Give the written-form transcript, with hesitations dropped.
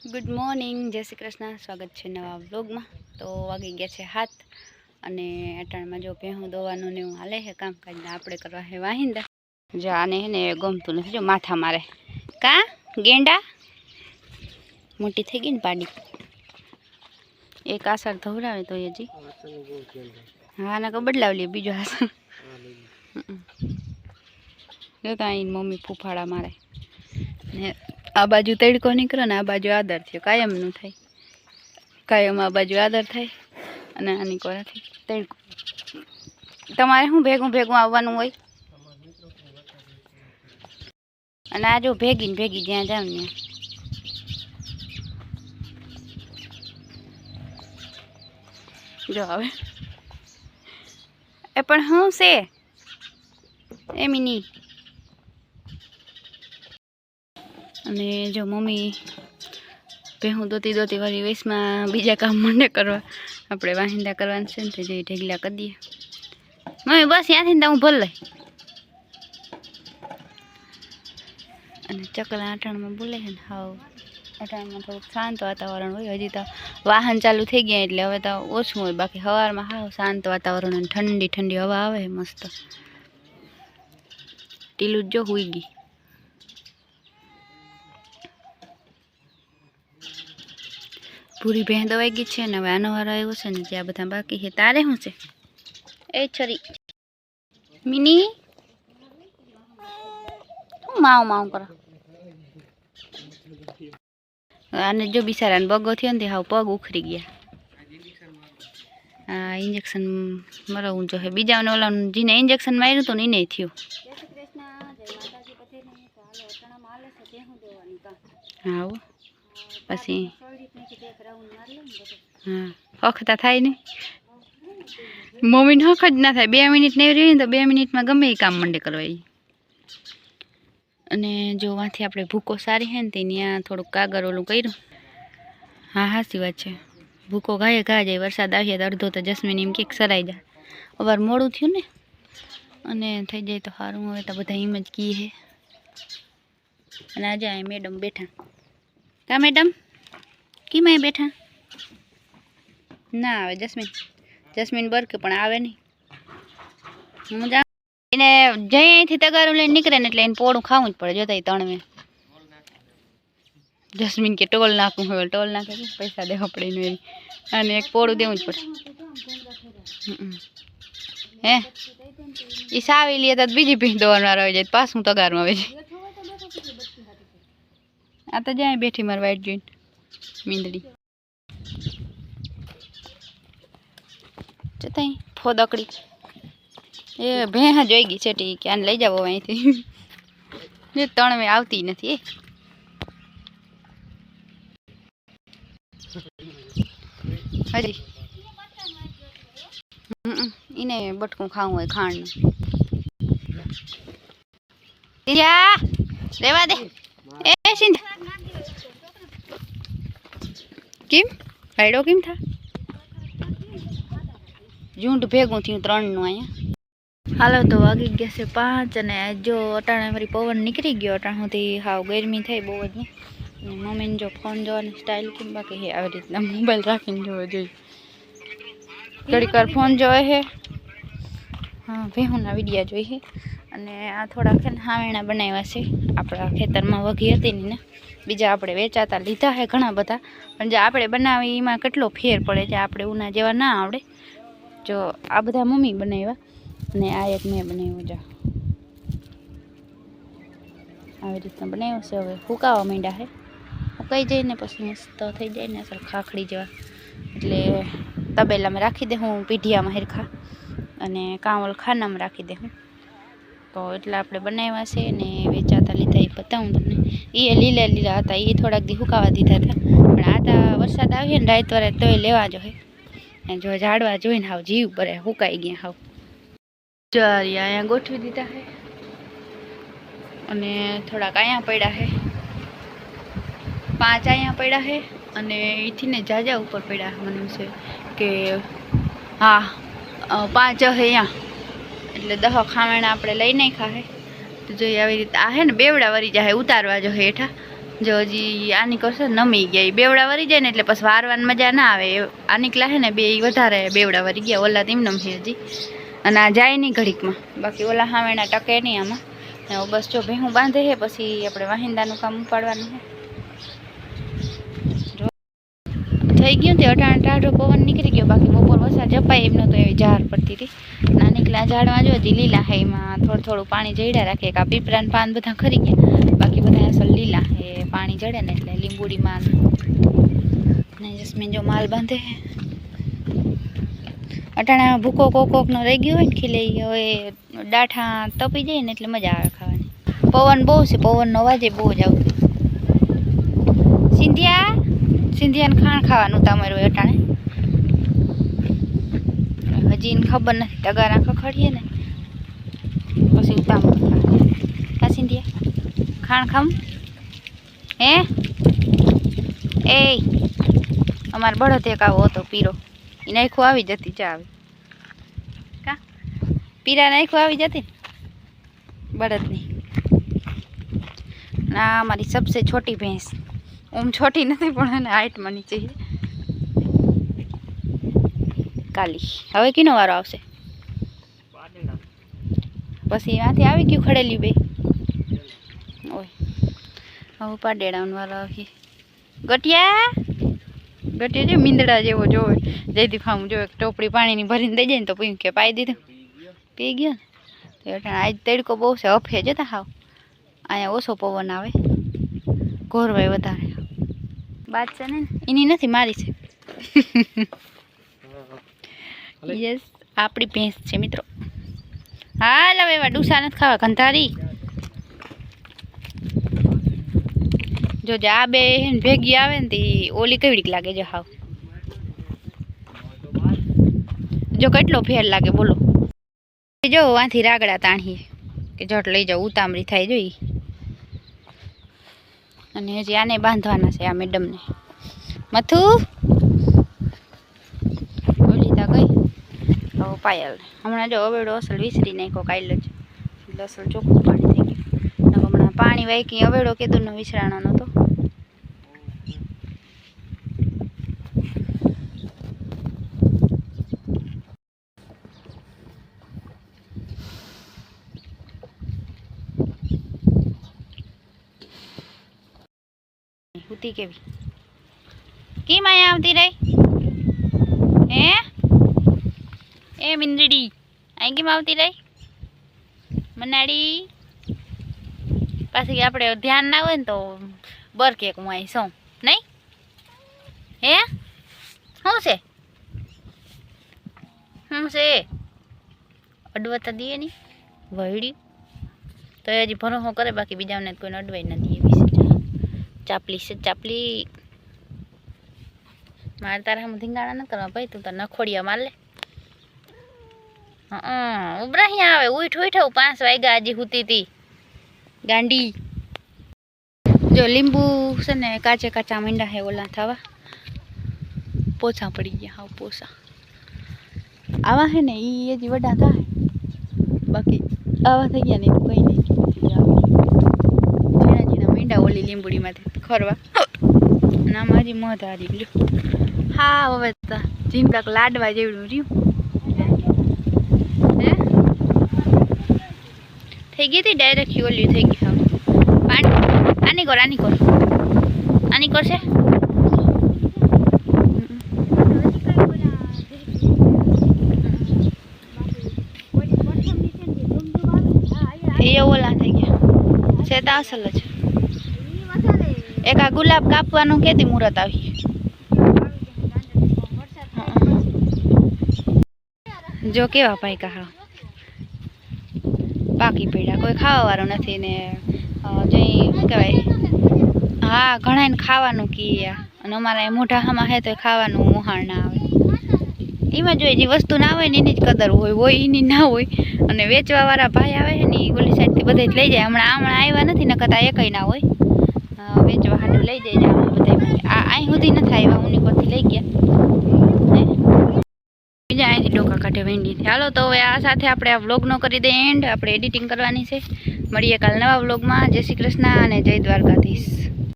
Good morning, જય શ્રી કૃષ્ણ. સ્વાગત છે નવા વ્લોગમાં. તો વાગી ગયા છે 7 અને અટાણમાં જો ભેહું દોવાનું ને એવું હાલે છે કામકાજને આપણે કરવા છે વાહિંદા. જો આને હે ને ગમતું નથી, જો માથા મારે. કા ગેંડા મોટી થઈ ગઈ ને પાડી. એક આસર ધવરાવે તો હજી હા ના બદલાવ લે બીજો આસર. જો તો અહીં મમ્મી ફૂફાડા મારે ને આ બાજુ તડકો નીકળે ને આ બાજુ આદર થયો. કાયમનું થાય, કાયમ આ બાજુ આદર થાય અને આની કોરાથી તડકો. તમારે શું ભેગું ભેગું આવવાનું હોય? અને આ જો ભેગી ને ભેગી જ્યાં જાવ ને જો હવે એ પણ શું છે એમની. અને જો મમ્મી ભેહું દોતી દોતી વાળી વેસમાં બીજા કામ મંડે કરવા. આપણે વાહિંદા કરવાનું છે ને તે જઈ ઢેગલા કરી દઈએ. મમ્મી બસ ત્યાંથી ને હું ભર લઈ. અને ચકલા અટાણમાં બોલે છે ને હાવ અટાણમાં થોડુંક શાંત વાતાવરણ હોય. હજી તો વાહન ચાલુ થઈ ગયા એટલે હવે તો ઓછું હોય, બાકી સવારમાં હાવ શાંત વાતાવરણ અને ઠંડી ઠંડી હવા આવે મસ્ત. ટીલું જ જો હુઈ ગઈ. પૂરી ભેં દવાઈ ગઈ છે ને હવે આનો વારો આવ્યો છે ને જ્યાં બધા બાકી છે. તારે શું છે એ છરી મિની? શું માવ માવ કરો? આને જો બિચારાને બગો થયો ને તે હાવ પગ ઉખરી ગયા. હા ઇન્જેક્શન મરવું જો હે. બીજાને ઓલાનું જેને ઇન્જેક્શન માર્યું હતું ને એને થયું. હા પછી હા હખતા થાય ને મમ્મીને હખ જ ના થાય. 2 મિનિટ ને રહી ને તો 2 મિનિટમાં ગમે એ કામ મંડે કરવા. અને જો વાંથી આપણે ભૂકો સારી હે ને ત્યાં થોડુંક કાગર ઓલું કર્યું. હા હાચી વાત છે. ભૂકો ઘાયે ઘા જાય. વરસાદ આવીએ તો અડધો તો જસ્મીન એમ કંઈક સરાઈ જાય. અવાર મોડું થયું ને અને થઈ જાય તો સારું. હવે તો બધા એમ જ કી હે. અને આજે અહીં મેડમ બેઠા. કા મેડમ કેમ અહીં બેઠા? ના આવે જસ્મીન. જસ્મીન બરકે પણ આવે નહીં. હું જા એને જઈ અહીંથી તગારું લઈને નીકળે ને એટલે એને પોળું ખાવું જ પડે. જોતા તણવે જસ્મીન કે ટોલ નાખવું હોય ટોલ નાખે છે, પૈસા દેવા પડે ને અને એક પોળું દેવું જ પડે. હે એ સાવી લે તો બીજી ભીંગ દોવાનું આવી જાય પાછું તગારમાં આવે છે. આ તો જાય બેઠી મારી વાઈટ જોઈને મીંદડી જતા ફોદકડી એ ભેં જોઈ ગઈ છે ટી કે આને લઈ જાવ અહીંથી. તણવે આવતી નથી હજી. એને બટકું ખાવું હોય ખાંડનું. રેવા દે એ સિંધ. કેમ ભાઈડો કેમ થા? ઝૂંડ ભેગું થયું 3નું અહીંયા. હાલો તો વાગી ગયા છે 5 અને જો અટાણે મારી પવન નીકળી ગયો. અટાણ સુધી હાવ ગરમી થઈ બહુ જ. મમ્મીને જો ફોન જોવાની સ્ટાઇલ કેમ બાકી છે આવી રીતના મોબાઈલ રાખીને જોવો જોઈએ. ઘડીક વાર ફોન જોવે છે. હા ભેહુંના વિડીયા જોઈ છે. અને આ થોડાક છે ને હાવેણા બનાવ્યા છે. આપણા ખેતરમાં વઘી હતી ને બીજા આપણે વેચાતા લીધા છે ઘણા બધા. પણ જે આપણે બનાવી એમાં કેટલો ફેર પડે છે. આપણે ઉના જેવા ના આવડે. જો આ બધા મમ્મી બનાવ્યા અને આ એક મેં બનાવ્યો. જા આવી રીતના બનાવ્યો છે. હવે ફૂકાવા માંડ્યા છે. ફૂકાઈ જાય ને પછી મસ્ત થઈ જાય ને અસર ખાખડી જેવા. એટલે તબેલામાં રાખી દે હું પીઢિયામાં હેરખા અને કાંવલ ખાનામાં રાખી દે હું. તો એટલે આપણે બનાવ્યા છે ને વેચાતા લીધા એ બતાવું તમને. એ લીલા લીલા હતા એ થોડાક દી ફૂકાવા દીધા હતા. પણ આ તો વરસાદ આવીએ ને રાત વારે તોય લેવા જો હે. જો ઝાડવા જોઈને હાવ જીવ બરે ફૂકાઈ ગયા હાવ. ચારી અહીંયા ગોઠવી દીધા છે અને થોડાક અહીંયા પડ્યા છે. 5 અહીંયા પડ્યા છે અને એથી ને જાજા ઉપર પડ્યા મને છે કે હા 5 છે અહીંયા. એટલે 10 ખાવેણા આપણે લઈ નાખ્યા છે. તો જોઈએ આવી રીતે આ હે ને બેવડા વરી જાય ઉતારવા જો હેઠા જો હજી આ નીકળશે નમી ગયા બેવડા વરી જાય ને એટલે પછી વારવાની મજા ના આવે. આ નીકળ્યા છે ને બે વધારે બેવડા વરી ગયા. ઓલા તેમ નમશે હજી અને આ જાય નહીં ઘડીકમાં. બાકી ઓલા હાવેણા ટકે નહીં આમાં. ને બસ જો ભેહું બાંધે છે પછી આપણે વાહિંદાનું કામ ઉપાડવાનું છે. થઈ ગયું તે અટાણે ટાઢો પવન નીકળી ગયો. બાકી બપોર વરસાદ જપાય એમ નતો એવી ઝાડ પડતી હતી. ના નીકળ્યા ઝાડમાં જો હજી લીલા હે એમાં થોડું પાણી જડ્યા રાખે. આ પીપરાન પાન બધા ખરી ગયા. બાકી બધા અસલ લીલા એ પાણી જડે ને એટલે લીંબુડીમાં ને જસ્મીન જો માલ બાંધે છે. અટાણા ભૂકો કોકનો રહી ગયો હોય ને ખીલે હવે ડાઠા તપી જાય ને એટલે મજા આવે ખાવાની. પવન બહુ છે. પવનનો અવાજ બહુ જ આવતો. સિંધિયાને ખાણ ખાવાનું તમારું અટાણે હજી એને ખબર નથી. તગારા ખખડીએ ને પછી ઉતામળ કા સિંધિયા ખાણ ખામ હે એ અમારે બળદ એક આવો હતો પીરો એ નાખું આવી જતી ચા આવી કા પીરા નાખું આવી જતી બળદની. ના અમારી સબસે છોટી ભેંસ ઓમ છોટી નથી પણ એને હાઈટમાં નીચે કાલી. હવે કિનો વારો આવશે પછી એમાંથી આવી ગયું ખડેલી બે ઓય હવે પાડેડાનો વારો આવી. ગટિયા જો મીંદડા જેવો જોવે જયથી ફામ જોવે ટોપડી પાણીની ભરીને દઈ જાય ને તો પીવું કે પાઈ દીધું પી ગયો ને તો આજ તડકો બહુ છે. અફે જતા હાવ અહીંયા ઓછો પવન આવે ઘોરવાય વધારે. બાદ છે ને એની નથી મારી છે. યસ આપણી ભેંસ છે મિત્રો. હાલ હવે એવા ડૂસા નથી ખાવા ગંધારી. જો આ બે ભેગી આવે ને તે ઓલી કેવડીક લાગે જો હાવ જો કેટલો ફેર લાગે બોલો. જો આથી રાગડા તાણીએ કે જટ લઈ જાઓ ઉતામળી થાય જોઈ. અને હજી આને બાંધવાના છે આ મેડમને. મથુ ઓલી તા ગઈ હવે પાયલ હમણાં જો અવેડો અસલ વિસરી નાખ્યો કાયલ જ અસલ ચોખ્ખું પાણી થઈ ગયું. હમણાં પાણી વાયકી અવેડો કીધું ને વિસરાણો નતો. હુતી કેવી કેમ અહીંયા આવતી રહી હે એ મિંદડી અહીં કેમ આવતી રહી મનાડી. પાછી આપણે ધ્યાન ના હોય ને તો બરકેક હું અહીં સૌ નહીં હે શું છે અડવતા દઈએ નહીં વહડી તો હજી ભરોસો કરે. બાકી બીજાને કોઈને અડવાઈ ના દઈએ. ચાપલી છે ચાપલી મારે તારા હમ ધીંગાણા ન કરવા ભાઈ. તું તો નખોડિયા માર લે. ઉભરા અહીંયા આવે ઉઠ 5 વાગ્યા હજી હુતી હતી ગાંડી. જો લીંબુ છે ને કાચા મીંડા હે ઓલા થવા પોછા પડી ગયા. હાવ પોછા આવા હે ને એ હજી વડા થાય. બાકી આવા થઈ ગયા ને કઈ નહીં. ઝીણા મીંડા ઓલી લીંબુડીમાંથી ખરવા અને આમાં હજી મધ હારી ગયું. હા હવે જીંદક લાડવા જેવડું રહ્યું હે થઈ ગઈ હતી ડાયરેક્ટ ઓલી થઈ ગઈ. હવે પાણી આની કરશે એ ઓલા થઈ ગયા છે તો અસલ જ. એક આ ગુલાબ કાપવાનું કેતી મુહૂર્ત આવી. જો કેવા ભાઈ કહા પાકી પડ્યા કોઈ ખાવા વાળું નથી ને જઈ શું કહેવાય. હા ઘણા ને ખાવાનું કીએ અને અમારા મોઢા હામાં હે તો ખાવાનું મોહાણ ના આવે. એમાં જોઈએ જે વસ્તુ ના હોય ને એની જ કદર હોય એની ના હોય. અને વેચવા વાળા ભાઈ આવે છે ને ઓલી સાઈડથી બધા જ લઈ જાય. હમણાં આવ્યા નથી ને કદાચ એકઈ ના હોય વેચવા હાટું લઈ જાય બધા. અહીં સુધી નથી આવ્યા ઉની પરથી લઈ ગયા બીજા અહીંથી ડોકા કાઢે વેંડીથી. હાલો તો હવે આ સાથે આપણે આ વ્લોગનો કરી દઈએ એન્ડ. આપણે એડિટિંગ કરવાની છે. મળીએ કાલ નવા વ્લોગમાં. જય શ્રી કૃષ્ણ અને જય દ્વારકાધીશ.